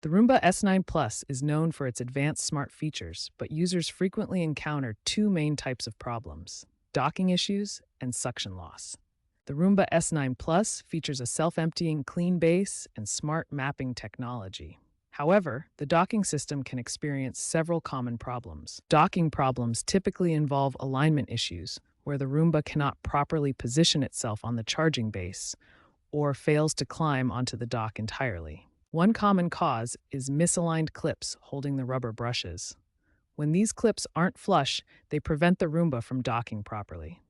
The Roomba S9 Plus is known for its advanced smart features, but users frequently encounter two main types of problems: docking issues and suction loss. The Roomba S9 Plus features a self-emptying clean base and smart mapping technology. However, the docking system can experience several common problems. Docking problems typically involve alignment issues, where the Roomba cannot properly position itself on the charging base or fails to climb onto the dock entirely. One common cause is misaligned clips holding the rubber brushes. When these clips aren't flush, they prevent the Roomba from docking properly.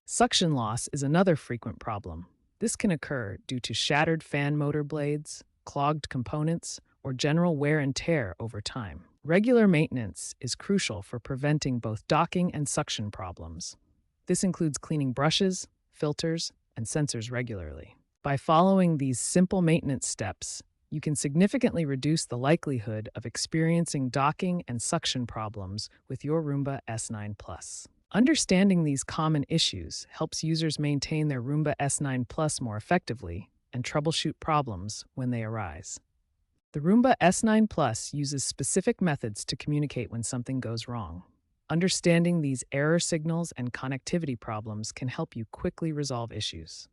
Suction loss is another frequent problem. This can occur due to shattered fan motor blades, clogged components, or general wear and tear over time. Regular maintenance is crucial for preventing both docking and suction problems. This includes cleaning brushes, filters, and sensors regularly. By following these simple maintenance steps, you can significantly reduce the likelihood of experiencing docking and suction problems with your Roomba S9 Plus. Understanding these common issues helps users maintain their Roomba S9 Plus more effectively and troubleshoot problems when they arise. The Roomba S9 Plus uses specific methods to communicate when something goes wrong. Understanding these error signals and connectivity problems can help you quickly resolve issues.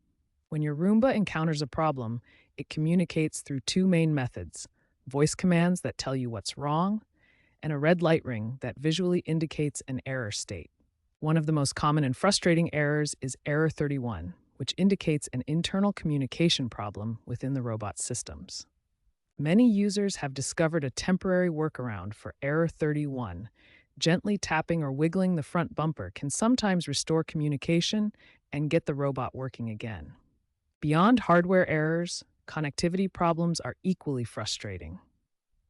When your Roomba encounters a problem, it communicates through two main methods: voice commands that tell you what's wrong, and a red light ring that visually indicates an error state. One of the most common and frustrating errors is error 31, which indicates an internal communication problem within the robot's systems. Many users have discovered a temporary workaround for error 31. Gently tapping or wiggling the front bumper can sometimes restore communication and get the robot working again. Beyond hardware errors, connectivity problems are equally frustrating.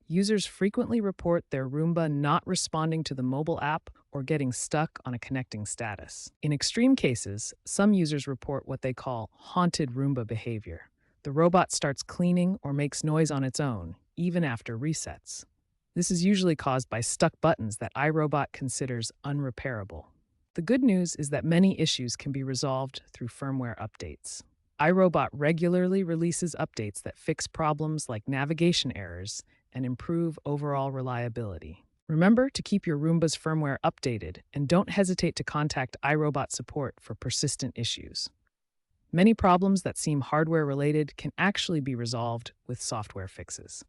Users frequently report their Roomba not responding to the mobile app or getting stuck on a connecting status. In extreme cases, some users report what they call haunted Roomba behavior. The robot starts cleaning or makes noise on its own, even after resets. This is usually caused by stuck buttons that iRobot considers unrepairable. The good news is that many issues can be resolved through firmware updates. iRobot regularly releases updates that fix problems like navigation errors and improve overall reliability. Remember to keep your Roomba's firmware updated and don't hesitate to contact iRobot support for persistent issues. Many problems that seem hardware related can actually be resolved with software fixes.